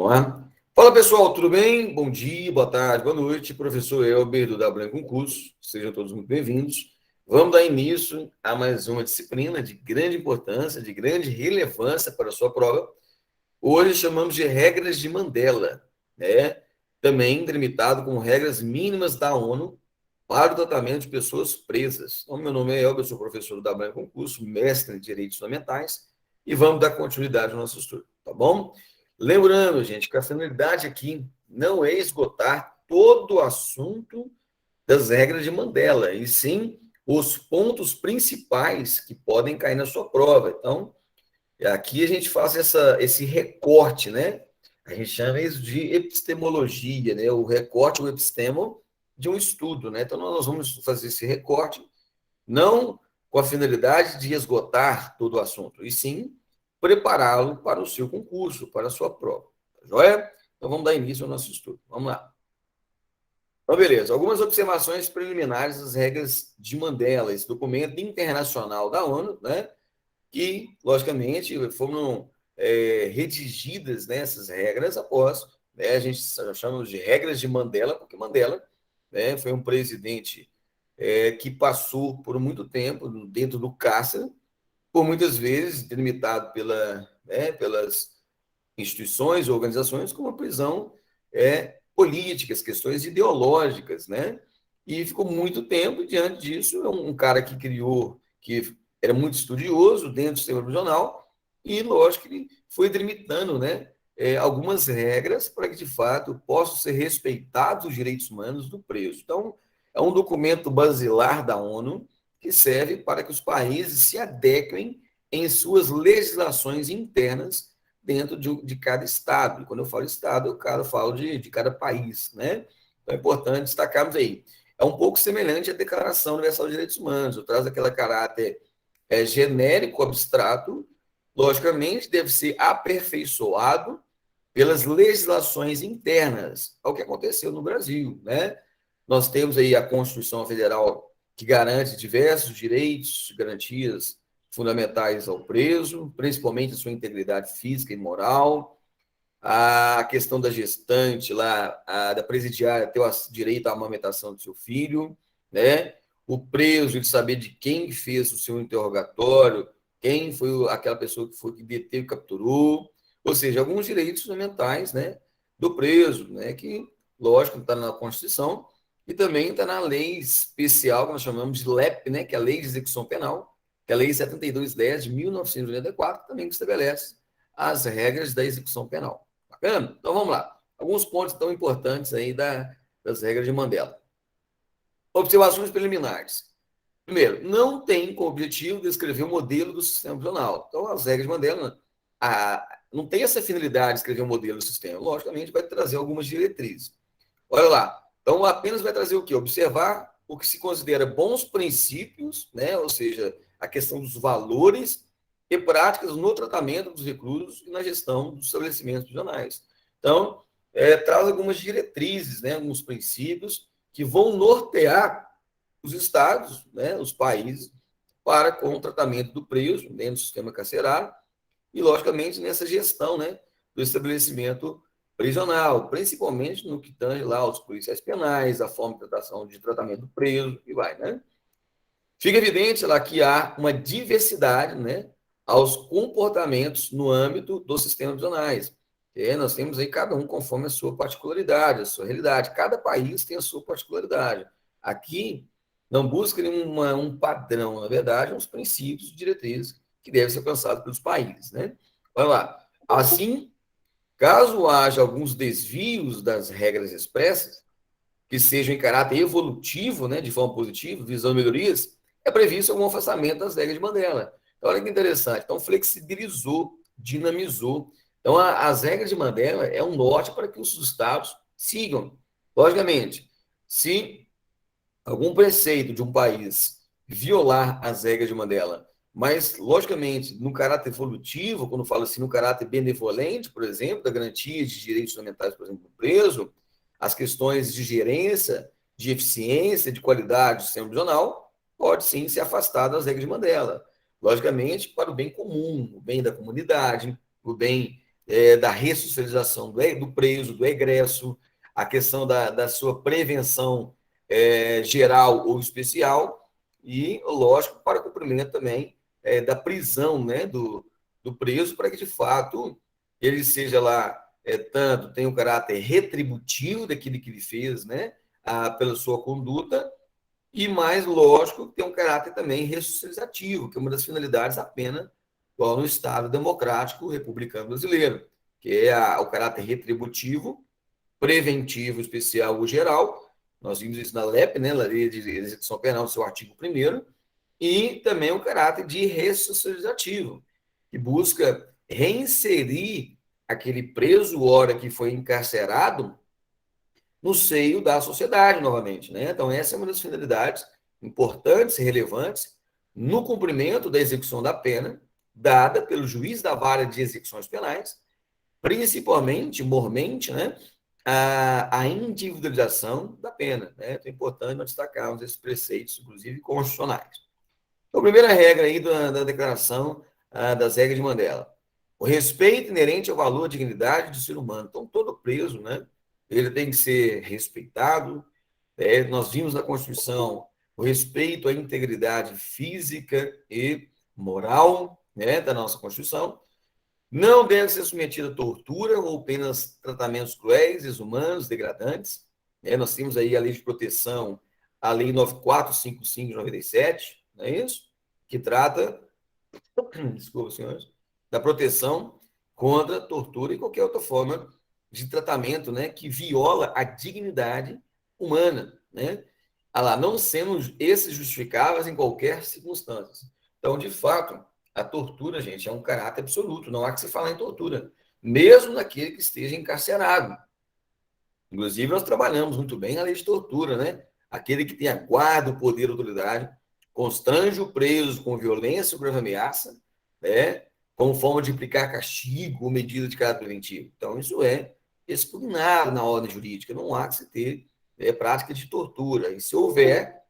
Vamos lá. Fala pessoal, tudo bem? Bom dia, boa tarde, boa noite. Professor Elber do W Concurso, sejam todos muito bem-vindos. Vamos dar início a mais uma disciplina de grande importância, de grande relevância para a sua prova. Hoje chamamos de regras de Mandela, né? Também delimitado como regras mínimas da ONU para o tratamento de pessoas presas. Então, meu nome é Elber, sou professor do W Concurso, mestre em Direitos Fundamentais, e vamos dar continuidade ao nosso estudo, tá bom? Lembrando, gente, que a finalidade aqui não é esgotar todo o assunto das regras de Mandela, e sim os pontos principais que podem cair na sua prova. Então, aqui a gente faz esse recorte, né? A gente chama isso de epistemologia, né? O recorte, o epistemo de um estudo, né? Então, nós vamos fazer esse recorte, não com a finalidade de esgotar todo o assunto, e sim prepará-lo para o seu concurso, para a sua prova. Tá joia? Então, vamos dar início ao nosso estudo. Vamos lá. Então, beleza. Algumas observações preliminares das regras de Mandela, esse documento internacional da ONU, né? Que, logicamente, foram redigidas, né, essas regras após, né, a gente chama de regras de Mandela, porque Mandela, né, foi um presidente que passou por muito tempo dentro do cárcere, por muitas vezes delimitado pelas instituições ou organizações como a prisão políticas, questões ideológicas, né? E ficou muito tempo diante disso. É um cara que criou, que era muito estudioso dentro do sistema prisional, e lógico que ele foi delimitando, né, algumas regras para que, de fato, possam ser respeitados os direitos humanos do preso. Então, é um documento basilar da ONU que serve para que os países se adequem em suas legislações internas dentro de cada estado. E quando eu falo estado, eu falo de cada país, né? Então é importante destacarmos aí. É um pouco semelhante à Declaração Universal de Direitos Humanos, traz aquele caráter genérico, abstrato, logicamente deve ser aperfeiçoado pelas legislações internas, ao que aconteceu no Brasil, né? Nós temos aí a Constituição Federal que garante diversos direitos, garantias fundamentais ao preso, principalmente a sua integridade física e moral, a questão da gestante lá, da presidiária ter o direito à amamentação do seu filho, né? O preso de saber de quem fez o seu interrogatório, quem foi aquela pessoa que deteve e capturou, ou seja, alguns direitos fundamentais, né, do preso, né, que, lógico, está na Constituição e também está na lei especial que nós chamamos de LEP, né, que é a Lei de Execução Penal, que é a Lei 7210 de 1984, também que estabelece as regras da execução penal. Bacana? Então vamos lá. Alguns pontos tão importantes aí das regras de Mandela. Observações preliminares. Primeiro, não tem como objetivo descrever o modelo do sistema prisional. Então, as regras de Mandela não tem essa finalidade de escrever um modelo do sistema. Logicamente, vai trazer algumas diretrizes. Olha lá. Então, apenas vai trazer o quê? Observar o que se considera bons princípios, né? Ou seja, a questão dos valores e práticas no tratamento dos reclusos e na gestão dos estabelecimentos prisionais. Então, traz algumas diretrizes, né? Alguns princípios que vão nortear os estados, né? Os países, para com o tratamento do preso dentro do sistema carcerário e, logicamente, nessa gestão, né, do estabelecimento prisional, principalmente no que tange lá aos policiais penais, a forma de tratamento do preso, e vai, né? Fica evidente lá que há uma diversidade, né, aos comportamentos no âmbito dos sistemas prisionais. Nós temos aí cada um conforme a sua particularidade, a sua realidade. Cada país tem a sua particularidade. Aqui, não busca um padrão, na verdade, uns princípios, diretrizes que devem ser alcançados pelos países, né? Olha lá. Assim, caso haja alguns desvios das regras expressas, que sejam em caráter evolutivo, né, de forma positiva, visando melhorias, é previsto algum afastamento das regras de Mandela. Então, olha que interessante. Então, flexibilizou, dinamizou. Então, as regras de Mandela é um norte para que os estados sigam. Logicamente, se algum preceito de um país violar as regras de Mandela, mas, logicamente, no caráter evolutivo, quando falo assim, no caráter benevolente, por exemplo, da garantia de direitos fundamentais, por exemplo, do preso, as questões de gerência, de eficiência, de qualidade do sistema prisional, pode sim se afastar das regras de Mandela. Logicamente, para o bem comum, o bem da comunidade, o bem da ressocialização do preso, do egresso, a questão da sua prevenção geral ou especial e, lógico, para cumprimento também da prisão, né, do preso, para que, de fato, ele seja lá, tanto tem o caráter retributivo daquilo que ele fez, né, pela sua conduta, e mais, lógico, tem um caráter também ressocializativo, que é uma das finalidades da pena, igual no Estado democrático republicano brasileiro, que é o caráter retributivo, preventivo, especial ou geral. Nós vimos isso na LEP, né, Lei de Execução Penal, no seu artigo 1º, e também o caráter de ressocializativo, que busca reinserir aquele preso, hora que foi encarcerado, no seio da sociedade novamente, né? Então, essa é uma das finalidades importantes e relevantes no cumprimento da execução da pena dada pelo juiz da vara de execuções penais, principalmente, mormente, né, a individualização da pena, né? Então, é importante nós destacarmos esses preceitos, inclusive constitucionais. Então, a primeira regra aí da declaração das regras de Mandela: o respeito inerente ao valor e dignidade do ser humano. Então, todo preso, né, ele tem que ser respeitado. Nós vimos na Constituição o respeito à integridade física e moral, né, da nossa Constituição. Não deve ser submetido a tortura ou apenas tratamentos cruéis, desumanos, degradantes. Nós temos aí a Lei de Proteção, a Lei 9455 de 97, não é isso? Que trata, desculpa, senhores, da proteção contra tortura e qualquer outra forma de tratamento, né, que viola a dignidade humana, né? Não sendo esses justificáveis em qualquer circunstância. Então, de fato, a tortura, gente, é um caráter absoluto. Não há que se falar em tortura, mesmo naquele que esteja encarcerado. Inclusive, nós trabalhamos muito bem a lei de tortura, né? Aquele que tem a guarda, o poder, a autoridade, constrange o preso com violência ou grave ameaça, né? Como forma de aplicar castigo ou medida de caráter preventivo. Então, isso é expugnado na ordem jurídica. Não há que se ter prática de tortura. E se houver,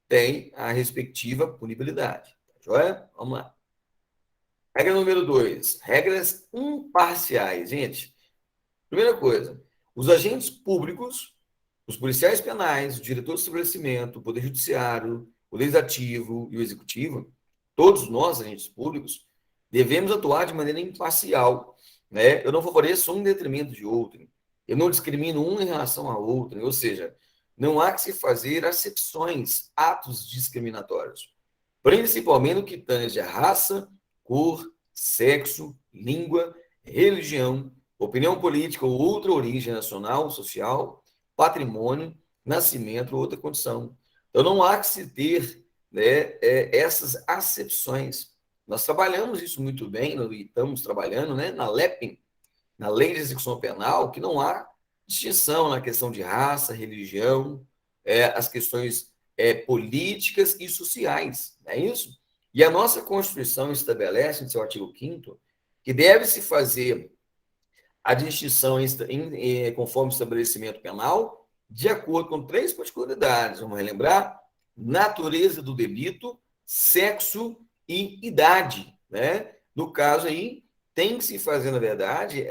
tem a respectiva punibilidade. Tá joia? Vamos lá. Regra número 2. Regras imparciais. Gente, primeira coisa, os agentes públicos, os policiais penais, o diretor do estabelecimento, o Poder Judiciário, o Legislativo e o Executivo, todos nós, agentes públicos, devemos atuar de maneira imparcial, né? Eu não favoreço um em detrimento de outro, eu não discrimino um em relação a outro, ou seja, não há que se fazer acepções, atos discriminatórios, principalmente no que tange a raça, cor, sexo, língua, religião, opinião política ou outra origem nacional, social, patrimônio, nascimento ou outra condição. Então, não há que se ter, né, essas acepções. Nós trabalhamos isso muito bem, e estamos trabalhando, né, na LEPEN, na Lei de Execução Penal, que não há distinção na questão de raça, religião, as questões políticas e sociais, não é isso? E a nossa Constituição estabelece, em seu artigo 5º, que deve-se fazer a distinção conforme o estabelecimento penal, de acordo com 3 particularidades. Vamos relembrar: natureza do delito, sexo e idade, né? No caso aí, tem que se fazer, na verdade,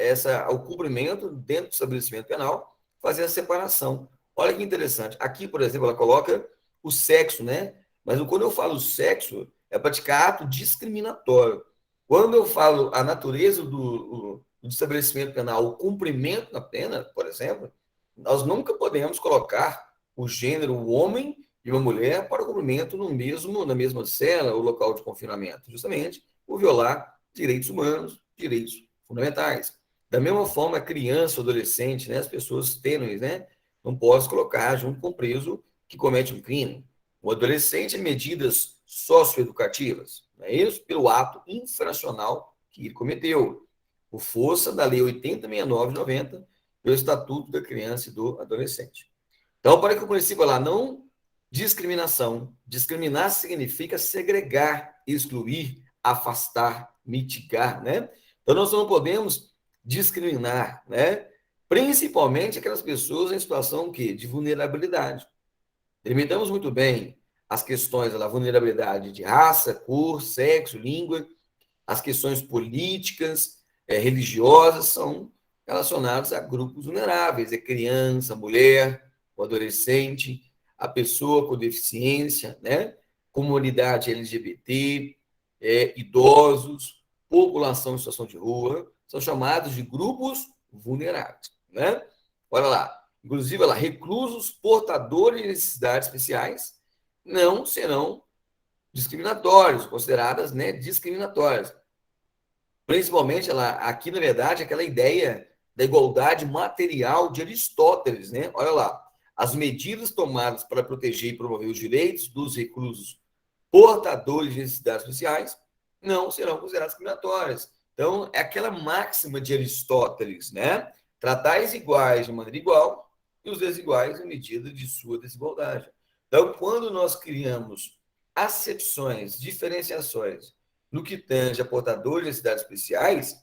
o cumprimento dentro do estabelecimento penal, fazer a separação. Olha que interessante. Aqui, por exemplo, ela coloca o sexo, né? Mas quando eu falo sexo, é praticar ato discriminatório. Quando eu falo a natureza do estabelecimento penal, o cumprimento da pena, por exemplo, nós nunca podemos colocar o gênero, o homem e uma mulher, para o cumprimento na mesma cela ou local de confinamento, justamente por violar direitos humanos, direitos fundamentais. Da mesma forma, a criança, o adolescente, né, as pessoas tênues, né, não posso colocar junto com o preso que comete um crime. O adolescente, medidas socioeducativas, não é isso? Pelo ato infracional que ele cometeu, por força da Lei 8069 de 90, do Estatuto da Criança e do Adolescente. Então, para que o município lá não discriminação, discriminar significa segregar, excluir, afastar, mitigar, né? Então, nós não podemos discriminar, né? Principalmente aquelas pessoas em situação de vulnerabilidade. Delimitamos muito bem as questões da vulnerabilidade de raça, cor, sexo, língua, as questões políticas, religiosas são relacionados a grupos vulneráveis, criança, mulher, o adolescente, a pessoa com deficiência, né? Comunidade LGBT, idosos, população em situação de rua, são chamados de grupos vulneráveis, né? Olha lá, inclusive, olha lá, reclusos portadores de necessidades especiais não serão discriminatórios, consideradas, né, discriminatórias. Principalmente, aqui, na verdade, aquela ideia da igualdade material de Aristóteles, né? Olha lá, as medidas tomadas para proteger e promover os direitos dos reclusos portadores de necessidades especiais não serão consideradas discriminatórias. Então, é aquela máxima de Aristóteles, né? Tratais iguais de maneira igual e os desiguais à medida de sua desigualdade. Então, quando nós criamos acepções, diferenciações no que tange a portadores de necessidades especiais,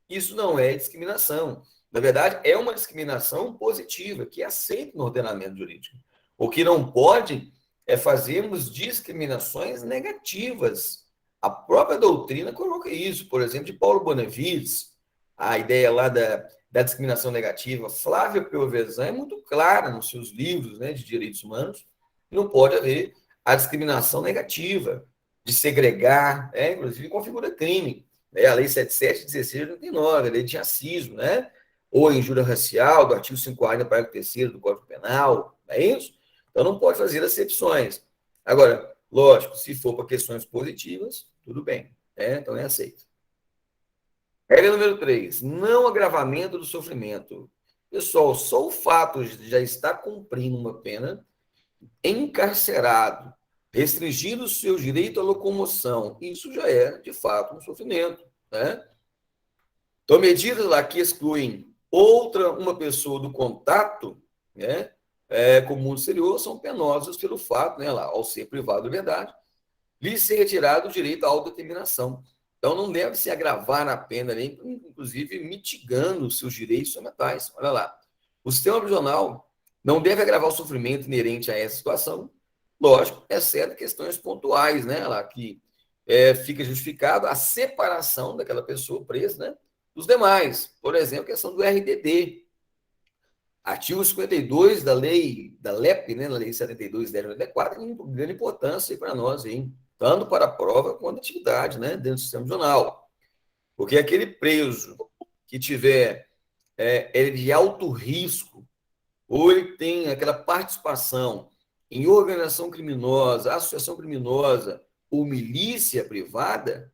isso não é discriminação. Na verdade, é uma discriminação positiva, que é aceita no ordenamento jurídico. O que não pode é fazermos discriminações negativas. A própria doutrina coloca isso, por exemplo, de Paulo Bonavides, a ideia lá da discriminação negativa. Flávia Piovesan é muito clara nos seus livros, né, de direitos humanos. Não pode haver a discriminação negativa, de segregar, inclusive configura crime. Né? A Lei 7716/89, a Lei de racismo, né? Ou injúria racial, do artigo 5A, parágrafo 3º do Código Penal, não é isso? Então, não pode fazer acepções. Agora, lógico, se for para questões positivas, tudo bem. Então, é aceito. Regra número 3, não agravamento do sofrimento. Pessoal, só o fato de já estar cumprindo uma pena, encarcerado, restringindo o seu direito à locomoção, isso já é, de fato, um sofrimento. Né? Então, medidas lá que excluem uma pessoa do contato, né, com o mundo exterior, são penosas pelo fato, né, lá, ao ser privado de liberdade, lhe ser retirado o direito à autodeterminação. Então, não deve se agravar na pena, nem, inclusive mitigando os seus direitos fundamentais. Olha lá. O sistema prisional não deve agravar o sofrimento inerente a essa situação, lógico, exceto questões pontuais, né, lá, que fica justificado a separação daquela pessoa presa, né, dos demais. Por exemplo, a questão do RDD. Artigo 52 da lei, da LEP, né, na lei 72/1094, tem uma grande importância para nós, hein? Tanto para a prova quanto a atividade, né, dentro do sistema prisional. Porque aquele preso que tiver ele de alto risco, ou ele tem aquela participação em organização criminosa, associação criminosa ou milícia privada,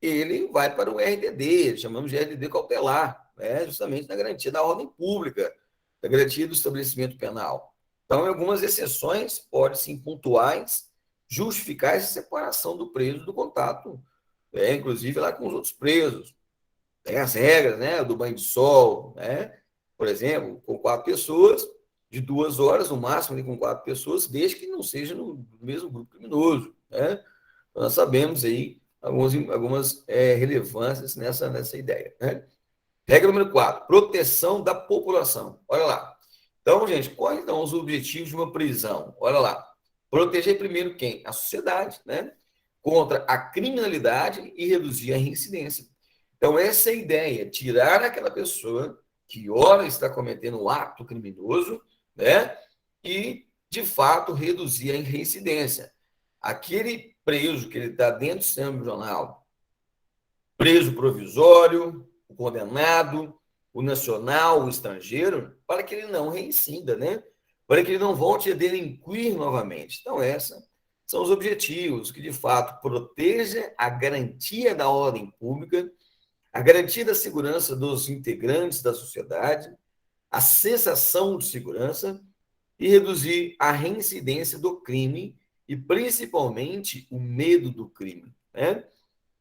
ele vai para o RDD, chamamos de RDD cautelar, né, justamente na garantia da ordem pública, da garantia do estabelecimento penal. Então, em algumas exceções, pode sim, pontuais, justificar essa separação do preso do contato, inclusive lá com os outros presos. Tem as regras, né, do banho de sol, né, por exemplo, com 4 pessoas, de 2 horas, no máximo, com 4 pessoas, desde que não seja no mesmo grupo criminoso. Né? Então, nós sabemos aí algumas relevâncias nessa ideia. Né? Regra número 4, proteção da população. Olha lá. Então, gente, quais são os objetivos de uma prisão? Olha lá. Proteger primeiro quem? A sociedade, né? Contra a criminalidade e reduzir a reincidência. Então, essa é a ideia, tirar aquela pessoa que, ora, está cometendo um ato criminoso, né? E, de fato, reduzir a reincidência. Aquele preso que ele está dentro do sistema prisional, preso provisório, o condenado, o nacional, o estrangeiro, para que ele não reincida, né? Para que ele não volte a delinquir novamente. Então, esses são os objetivos, que de fato proteja a garantia da ordem pública, a garantia da segurança dos integrantes da sociedade, a sensação de segurança e reduzir a reincidência do crime e, principalmente, o medo do crime. Né?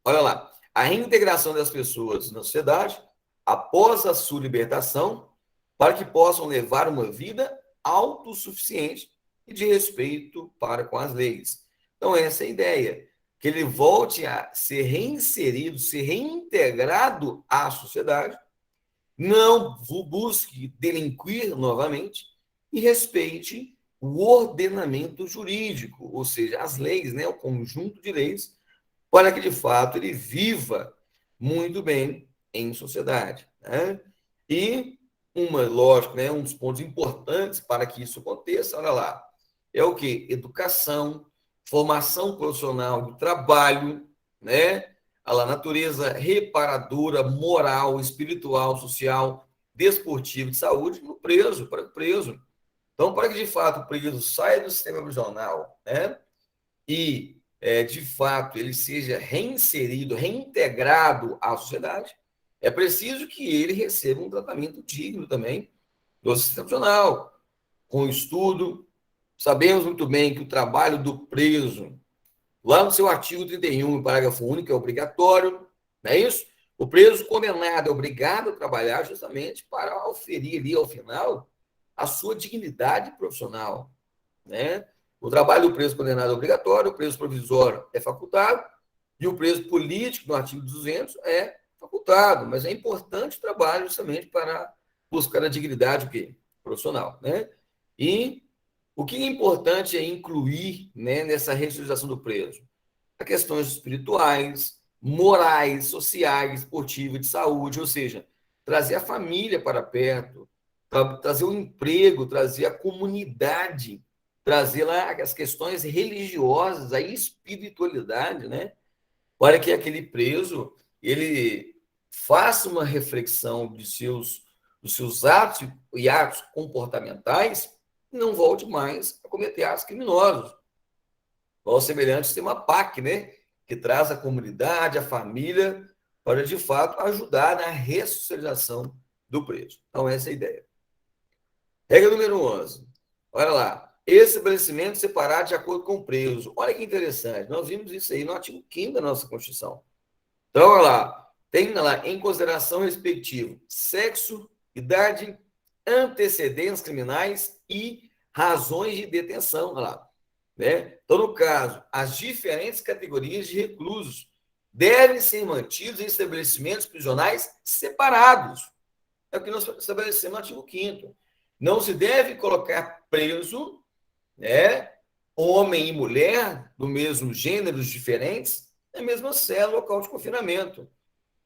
Olha lá, a reintegração das pessoas na sociedade após a sua libertação para que possam levar uma vida autossuficiente e de respeito para com as leis. Então, essa é a ideia, que ele volte a ser reinserido, ser reintegrado à sociedade, não busque delinquir novamente e respeite o ordenamento jurídico, ou seja, as leis, né, o conjunto de leis, para que, de fato, ele viva muito bem em sociedade, né? E lógico, né, um dos pontos importantes para que isso aconteça, olha lá, é o quê? Educação, formação profissional de trabalho, né? A natureza reparadora, moral, espiritual, social, desportiva, de saúde no preso, para o preso. Então, para que de fato o preso saia do sistema prisional, né? E de fato ele seja reinserido, reintegrado à sociedade, é preciso que ele receba um tratamento digno também do sistema prisional, com estudo. Sabemos muito bem que o trabalho do preso, lá no seu artigo 31, parágrafo único, é obrigatório, não é isso? O preso condenado é obrigado a trabalhar justamente para oferir ali ao final a sua dignidade profissional, né? O trabalho do preso condenado é obrigatório, o preso provisório é facultado e o preso político, no artigo 200, é facultado, mas é importante o trabalho justamente para buscar a dignidade profissional, né? E o que é importante é incluir, né, nessa ressocialização do preso? As questões espirituais, morais, sociais, esportivas, de saúde, ou seja, trazer a família para perto, trazer o emprego, trazer a comunidade, trazer lá as questões religiosas, a espiritualidade, né? Para que aquele preso ele faça uma reflexão dos seus atos e atos comportamentais e não volte mais a cometer atos criminosos. Ao semelhante ao sistema PAC, né? Que traz a comunidade, a família, para de fato ajudar na ressocialização do preso. Então, essa é a ideia. Regra número 11. Olha lá. Estabelecimento separado de acordo com o preso. Olha que interessante. Nós vimos isso aí no artigo 5º da nossa Constituição. Então, olha lá. Tem lá em consideração respectivo sexo, idade, antecedentes criminais e razões de detenção. Olha lá. Né? Então, no caso, as diferentes categorias de reclusos devem ser mantidos em estabelecimentos prisionais separados. É o que nós estabelecemos no artigo 5º. Não se deve colocar preso, né, homem e mulher do mesmo gêneros diferentes na mesma cela, local de confinamento.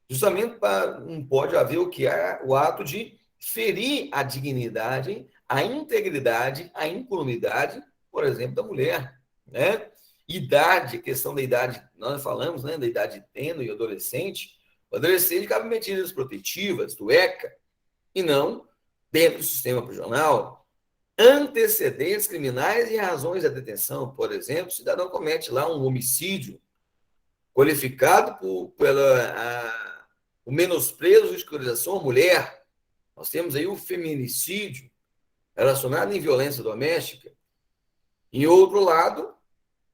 Justamente para não pode haver o que é o ato de ferir a dignidade, a integridade, a incolumidade, por exemplo, da mulher, né? Idade, a questão da idade, nós falamos, né, da idade tênue e adolescente. O adolescente cabe medidas protetivas do ECA e não dentro do sistema prisional. Antecedentes criminais e razões da detenção, por exemplo, o cidadão comete lá um homicídio qualificado o menosprezo e escolarização à mulher. Nós temos aí o feminicídio relacionado em violência doméstica. Em outro lado,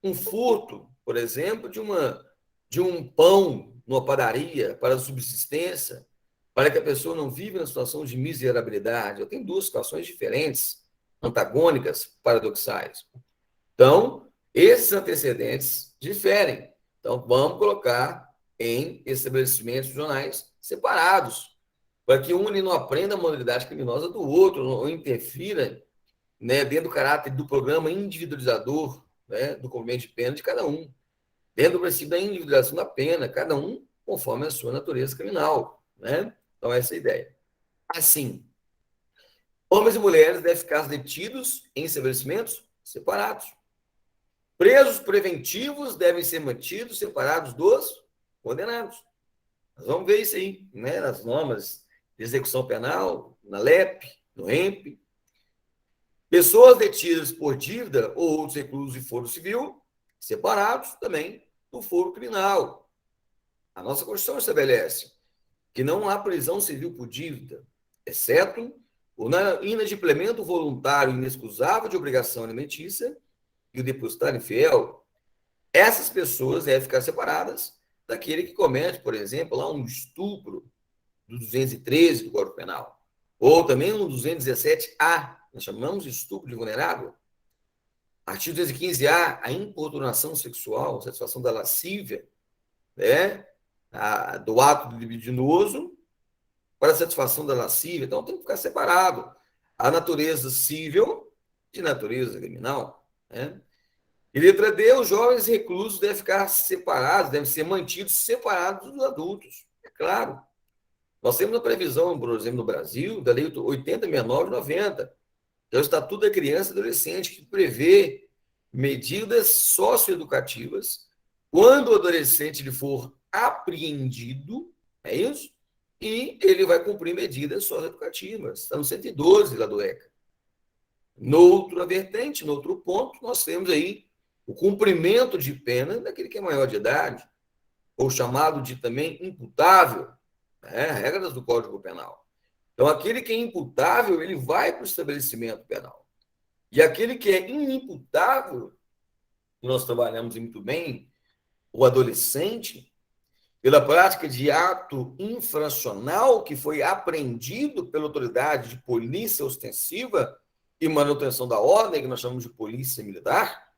um furto, por exemplo, de um pão numa padaria para subsistência, para que a pessoa não viva na situação de miserabilidade. Eu tenho duas situações diferentes, antagônicas, paradoxais. Então, esses antecedentes diferem. Então, vamos colocar em estabelecimentos prisionais separados, para que um não aprenda a modalidade criminosa do outro, não interfira, né, dentro do caráter do programa individualizador, né, do cumprimento de pena de cada um, dentro do princípio da individualização da pena, cada um conforme a sua natureza criminal. Né? Então, essa é a ideia. Assim, homens e mulheres devem ficar detidos em estabelecimentos separados. Presos preventivos devem ser mantidos separados dos condenados. Nós vamos ver isso aí, né? Nas normas de execução penal, na LEP, no EMP. Pessoas detidas por dívida ou outros reclusos de foro civil, separados também do foro criminal. A nossa Constituição estabelece que não há prisão civil por dívida, exceto o inadimplemento voluntário e inexcusável de obrigação alimentícia e o depositário infiel. Essas pessoas devem ficar separadas daquele que comete, por exemplo, lá um estupro do 213 do Código Penal, ou também um 217A, nós chamamos de estupro de vulnerável. Artigo 215A, a importunação sexual, satisfação da lascívia, né? Do ato libidinoso para a satisfação da lascívia. Então, tem que ficar separado a natureza civil de natureza criminal. Né? E letra D, os jovens reclusos devem ficar separados, devem ser mantidos separados dos adultos. É claro. Nós temos a previsão, por exemplo, no Brasil, da Lei 80.69/90, que é o Estatuto da Criança e Adolescente, que prevê medidas socioeducativas quando o adolescente ele for apreendido, é isso? E ele vai cumprir medidas socioeducativas. Está no 112 lá do ECA. Noutra vertente, noutro ponto, nós temos aí o cumprimento de pena daquele que é maior de idade, ou chamado de também imputável, né? Regras do Código Penal. Então, aquele que é imputável, ele vai para o estabelecimento penal. E aquele que é inimputável, que nós trabalhamos muito bem, o adolescente, pela prática de ato infracional que foi apreendido pela autoridade de polícia ostensiva e manutenção da ordem, que nós chamamos de polícia militar,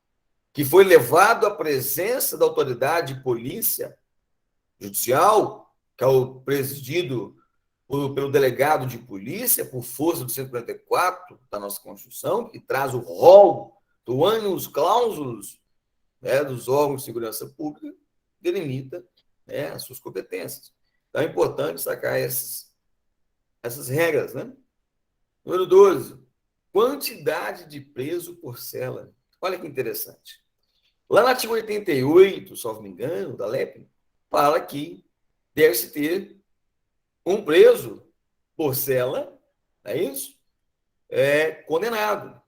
que foi levado à presença da autoridade de polícia judicial, que é o presidido pelo delegado de polícia, por força do 144 da nossa Constituição, que traz o rol do ânus clausus, né, dos órgãos de segurança pública, delimita, né, as suas competências. Então é importante destacar essas regras. Né? Número 12, quantidade de preso por cela. Olha que interessante. Lá no artigo 88, se não me engano, da LEP, fala que deve-se ter um preso por cela, é isso? Condenado.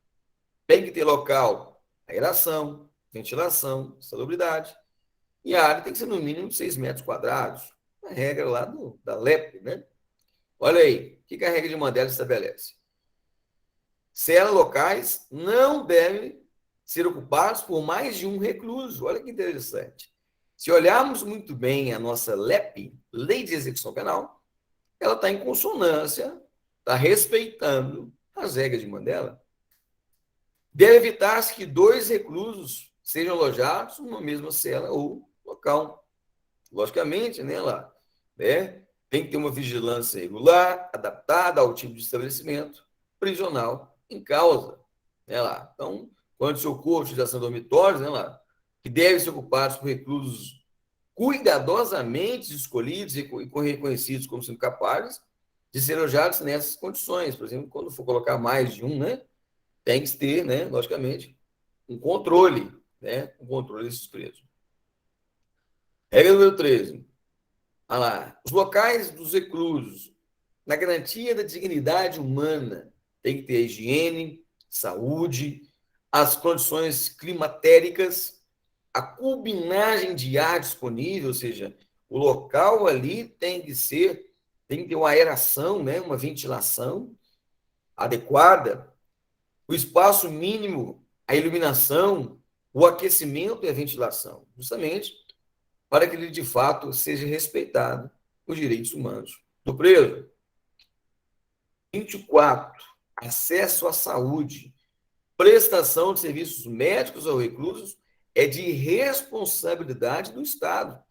Tem que ter local, aeração, ventilação, salubridade. E a área tem que ser no mínimo de 6 metros quadrados. A regra lá da LEP, né? Olha aí, o que a regra de Mandela estabelece? Celas locais não devem ser ocupadas por mais de um recluso. Olha que interessante. Se olharmos muito bem a nossa LEP, Lei de Execução Penal, ela está em consonância, está respeitando as regras de Mandela. Deve evitar-se que 2 reclusos sejam alojados numa mesma cela ou local. Logicamente, né, lá, né, tem que ter uma vigilância regular, adaptada ao tipo de estabelecimento prisional em causa. Né, lá. Então, quando se ocorre a utilização de dormitórios, né, lá, que devem ser ocupados por reclusos cuidadosamente escolhidos e reconhecidos como sendo capazes de ser alojados nessas condições. Por exemplo, quando for colocar mais de um, né, tem que ter, né, logicamente, um controle desses presos. Regra número 13. Olha lá, os locais dos reclusos, na garantia da dignidade humana, tem que ter higiene, saúde, as condições climatéricas, a cubinagem de ar disponível, ou seja, o local ali tem que ter uma aeração, né, uma ventilação adequada, o espaço mínimo, a iluminação, o aquecimento e a ventilação, justamente para que ele, de fato, seja respeitado os direitos humanos do preso. 24. Acesso à saúde. Prestação de serviços médicos aos reclusos é de responsabilidade do Estado.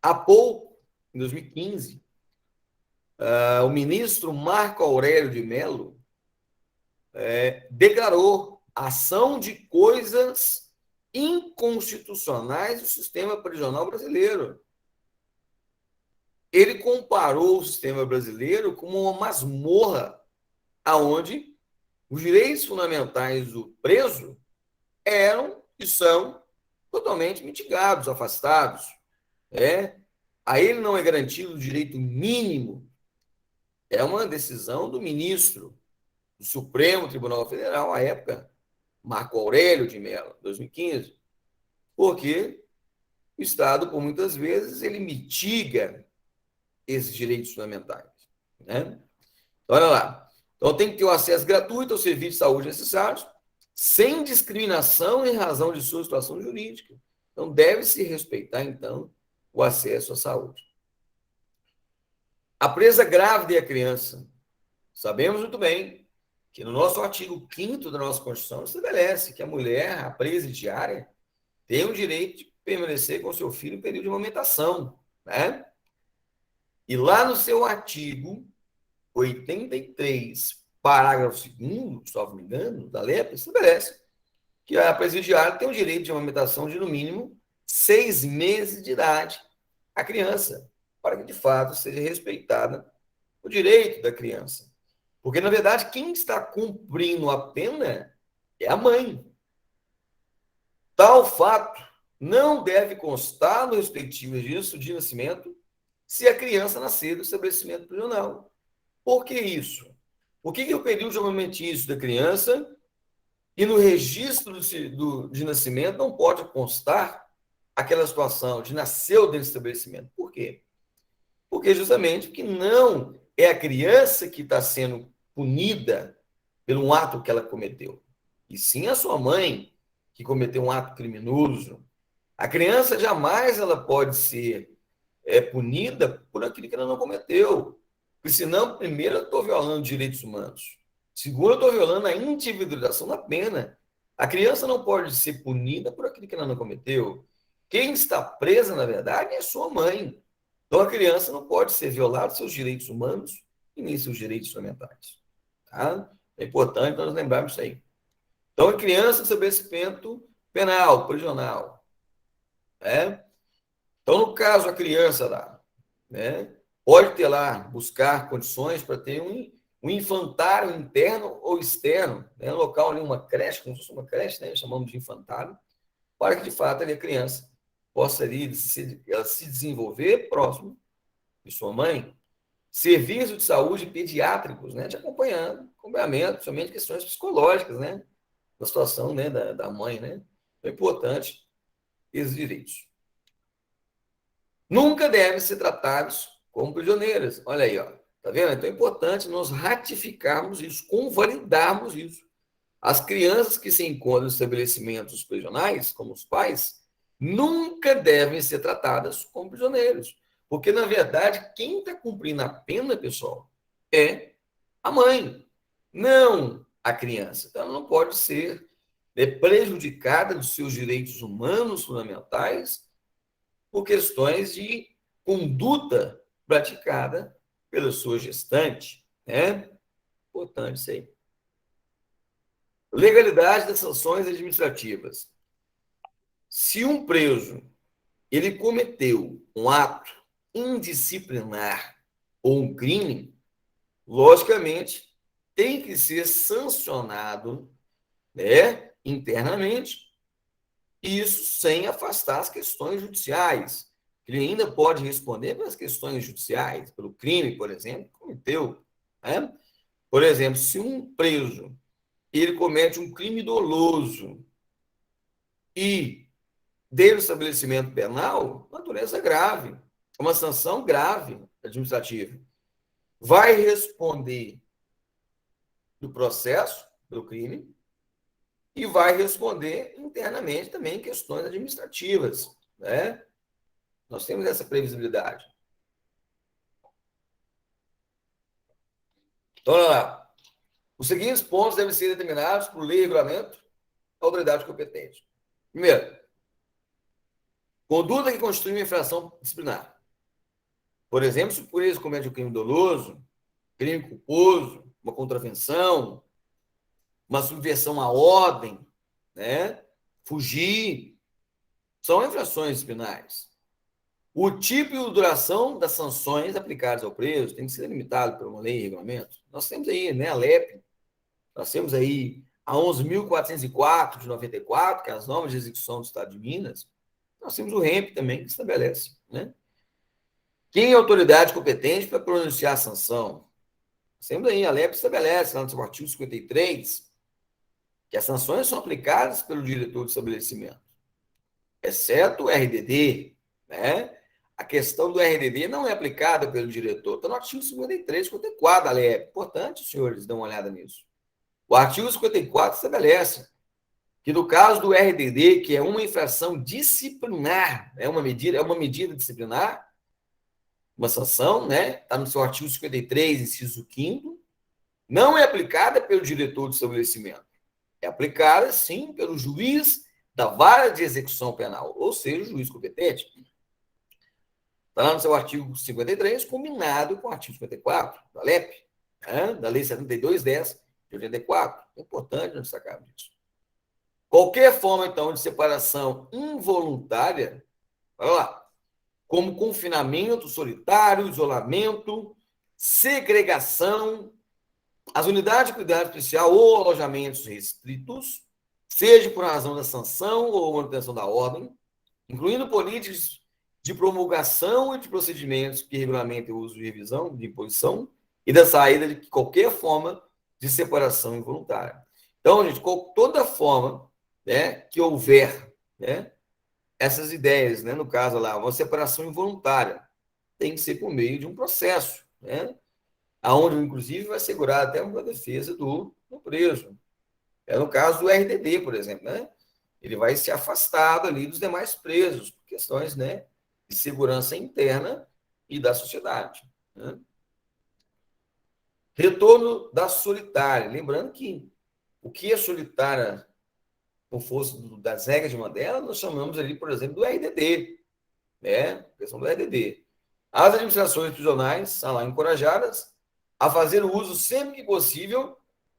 Há pouco, em 2015, o ministro Marco Aurélio de Mello declarou ação de coisas inconstitucionais do sistema prisional brasileiro. Ele comparou o sistema brasileiro como uma masmorra, onde os direitos fundamentais do preso eram e são totalmente mitigados, afastados. A ele não é garantido o direito mínimo. É uma decisão do ministro do Supremo Tribunal Federal, à época, Marco Aurélio de Mello, 2015, porque o Estado, por muitas vezes, ele mitiga esses direitos fundamentais. Né? Olha lá. Então, tem que ter o acesso gratuito aos serviços de saúde necessários, sem discriminação em razão de sua situação jurídica. Então, deve-se respeitar, então, o acesso à saúde. A presa grávida e a criança. Sabemos muito bem que no nosso artigo 5º da nossa Constituição estabelece que a mulher, a presidiária, tem o direito de permanecer com seu filho em período de amamentação. Né? E lá no seu artigo 83, parágrafo 2º, se não me engano, da LEP, estabelece que a presidiária tem o direito de amamentação de, no mínimo, 6 meses de idade a criança. para que, de fato, seja respeitada o direito da criança. Porque, na verdade, quem está cumprindo a pena é a mãe. Tal fato não deve constar no respectivo registro de nascimento se a criança nascer do estabelecimento prisional. Por que isso? Por que o período alimentício da criança e no registro de nascimento não pode constar aquela situação de nasceu dentro do estabelecimento? Por quê? Porque justamente que não é a criança que está sendo punida pelo ato que ela cometeu, e sim a sua mãe que cometeu um ato criminoso. A criança jamais ela pode ser punida por aquilo que ela não cometeu. Porque senão, primeiro, eu estou violando direitos humanos. Segundo, eu estou violando a individualização da pena. A criança não pode ser punida por aquilo que ela não cometeu. Quem está presa, na verdade, é sua mãe. Então, a criança não pode ser violada seus direitos humanos e nem seus direitos fundamentais. Tá? É importante nós lembrarmos isso aí. Então, a criança, estabelecimento penal, prisional. Né? Então, no caso, a criança lá, né, pode ter lá, buscar condições para ter um infantário interno ou externo, né, um local ali, uma creche, como se fosse uma creche, né, chamamos de infantário, para que, de fato, ali a criança possa ali, ela se desenvolver próximo de sua mãe. Serviços de saúde pediátricos, né, de acompanhamento, somente questões psicológicas, né, da situação, né, da mãe, né. Então, é importante esses direitos. Nunca devem ser tratados como prisioneiros. Olha aí, ó. Tá vendo? Então é importante nós ratificarmos isso, convalidarmos isso. As crianças que se encontram em estabelecimentos prisionais, como os pais, nunca devem ser tratadas como prisioneiros. Porque, na verdade, quem está cumprindo a pena, pessoal, é a mãe, não a criança. Então, ela não pode ser prejudicada dos seus direitos humanos fundamentais por questões de conduta praticada pela sua gestante, né? Importante isso aí. Legalidade das sanções administrativas. Se um preso ele cometeu um ato indisciplinar ou um crime, logicamente tem que ser sancionado, né, internamente, isso sem afastar as questões judiciais. Ele ainda pode responder pelas questões judiciais, pelo crime, por exemplo, que cometeu. Né? Por exemplo, se um preso ele comete um crime doloso e dele estabelecimento penal, natureza grave, é uma sanção grave administrativa. Vai responder do processo, do crime, e vai responder internamente também questões administrativas, né? Nós temos essa previsibilidade. Então, olha lá. Os seguintes pontos devem ser determinados por lei e regulamento da autoridade competente. Primeiro, conduta que constitui uma infração disciplinar. Por exemplo, se o preso comete um crime doloso, crime culposo, uma contravenção, uma subversão à ordem, né? Fugir, são infrações disciplinares. O tipo e a duração das sanções aplicadas ao preso tem que ser limitado por uma lei e regulamento. Nós temos aí, né, a LEP, nós temos aí a 11.404 de 94, que é as normas de execução do Estado de Minas. Nós temos o REMP também, que estabelece, né? Quem é a autoridade competente para pronunciar a sanção? Nós temos aí, a LEP estabelece, lá no seu artigo 53, que as sanções são aplicadas pelo diretor do estabelecimento, exceto o RDD, né? A questão do RDD não é aplicada pelo diretor, está no artigo 53, 54 da LEP. Importante, os senhores, dão uma olhada nisso. O artigo 54 estabelece que no caso do RDD, que é uma infração disciplinar, é uma medida disciplinar, uma sanção, né? Está no seu artigo 53, inciso 5º, não é aplicada pelo diretor do estabelecimento. É aplicada, sim, pelo juiz da vara de execução penal, ou seja, o juiz competente. Está lá no seu artigo 53, combinado com o artigo 54 da LEP, né? Da Lei 7210 de 84. É importante destacar isso. Qualquer forma, então, de separação involuntária, olha lá, como confinamento solitário, isolamento, segregação, as unidades de cuidado especial ou alojamentos restritos, seja por razão da sanção ou manutenção da ordem, incluindo políticas de promulgação e de procedimentos que regulamentem o uso de revisão, de imposição e da saída de qualquer forma de separação involuntária. Então, gente, toda forma, né, que houver, né, essas ideias, né, no caso lá, uma separação involuntária, tem que ser por meio de um processo, né, aonde, inclusive, vai assegurar até uma defesa do preso. É no caso do RDD, por exemplo, né? Ele vai se afastar ali dos demais presos, por questões, né, de segurança interna e da sociedade. Né? Retorno da solitária. Lembrando que o que é solitária, por força das regras de Mandela, nós chamamos ali, por exemplo, do RDD, né? A questão do RDD. As administrações prisionais são lá encorajadas a fazer o uso sempre que possível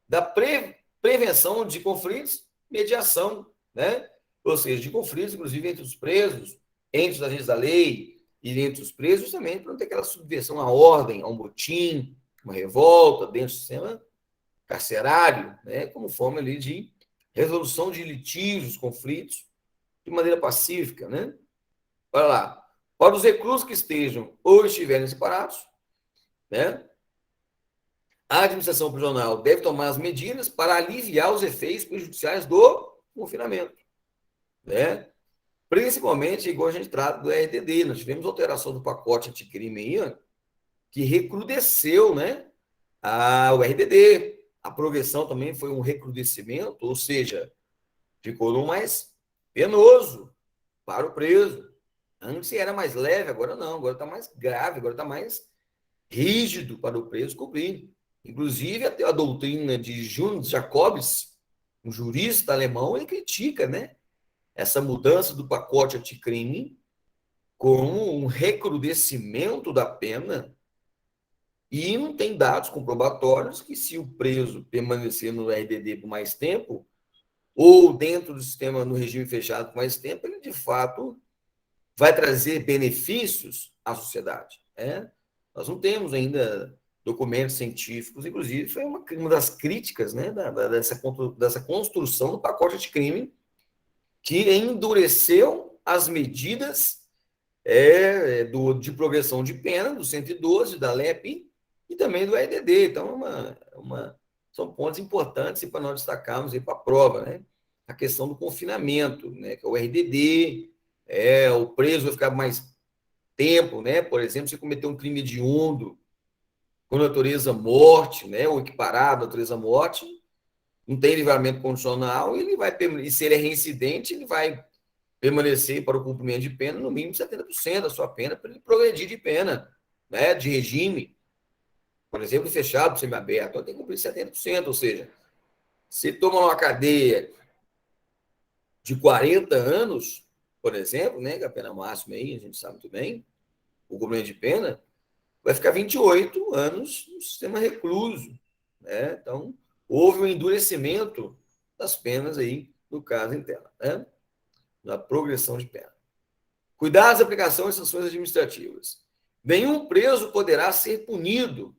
da prevenção de conflitos, mediação, né? Ou seja, de conflitos, inclusive, entre os presos, entre os agentes da lei e entre os presos, também para não ter aquela subversão à ordem, a um motim, uma revolta dentro do sistema carcerário, né? Como forma ali de resolução de litígios, conflitos, de maneira pacífica, né? Olha lá. Para os reclusos que estejam ou estiverem separados, né? A administração prisional deve tomar as medidas para aliviar os efeitos prejudiciais do confinamento, né? Principalmente, igual a gente trata do RDD, nós tivemos alteração do pacote anticrime aí, que recrudesceu, né, o RDD. A progressão também foi um recrudescimento, ou seja, ficou no mais penoso para o preso. Antes era mais leve, agora não, agora está mais grave, agora está mais rígido para o preso cumprir. Inclusive, até a doutrina de Jonas Jacobs, um jurista alemão, ele critica, né, essa mudança do pacote anticrime como um recrudescimento da pena, e não tem dados comprobatórios que, se o preso permanecer no RDD por mais tempo, ou dentro do sistema, no regime fechado por mais tempo, ele de fato vai trazer benefícios à sociedade. Né? Nós não temos ainda documentos científicos, inclusive foi uma das críticas, né, dessa construção do pacote anticrime, que endureceu as medidas de progressão de pena, do 112, da LEP e também do RDD. Então, são pontos importantes para nós destacarmos para a prova. Né? A questão do confinamento, né, que é o RDD, o preso vai ficar mais tempo, né? Por exemplo, se cometer um crime hediondo com natureza morte, né, ou equiparado à natureza morte, não tem livramento condicional, ele vai, e se ele é reincidente, ele vai permanecer para o cumprimento de pena no mínimo 70% da sua pena, para ele progredir de pena, né, de regime, por exemplo, fechado, semiaberto, então tem que cumprir 70%, ou seja, se toma uma cadeia de 40 anos, por exemplo, né, que é a pena máxima aí, a gente sabe muito bem, o cumprimento de pena, vai ficar 28 anos no sistema recluso, né? Então, houve um endurecimento das penas aí, no caso interno, né? Na progressão de pena. Cuidados, aplicação e sanções administrativas. Nenhum preso poderá ser punido,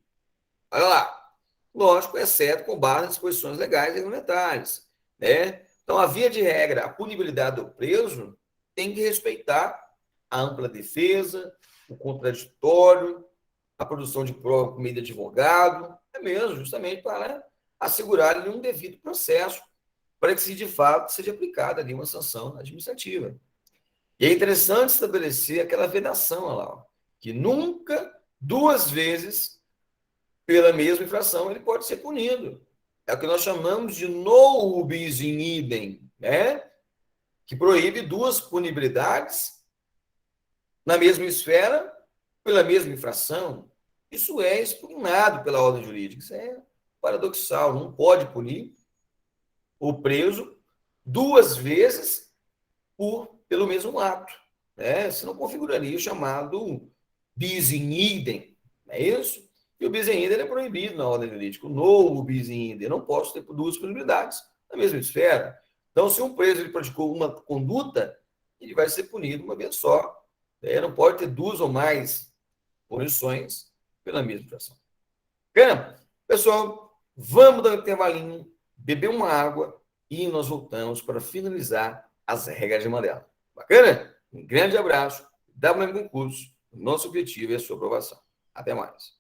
olha lá, lógico, exceto com base nas disposições legais e regulamentares, né? Então, a via de regra, a punibilidade do preso tem que respeitar a ampla defesa, o contraditório, a produção de prova por meio de advogado, mesmo, justamente para assegurar ali um devido processo, para que, se de fato, seja aplicada ali uma sanção administrativa. E é interessante estabelecer aquela vedação lá, que nunca, duas vezes, pela mesma infração, ele pode ser punido. É o que nós chamamos de no bis in idem, né? Que proíbe duas punibilidades na mesma esfera, pela mesma infração. Isso é expugnado pela ordem jurídica. Isso é paradoxal. Não pode punir o preso duas vezes pelo mesmo ato. Né? Senão configuraria o chamado bis in idem. Não é isso? E o bis in idem é proibido na ordem jurídica. O novo bis in idem. Eu não posso ter duas punibilidades na mesma esfera. Então, se um preso ele praticou uma conduta, ele vai ser punido uma vez só, Não pode ter duas ou mais punições pela mesma infração. Bacana? Pessoal, vamos dar um intervalinho, beber uma água e nós voltamos para finalizar as regras de Mandela. Bacana? Um grande abraço, WM Concurso. Nosso objetivo é a sua aprovação. Até mais.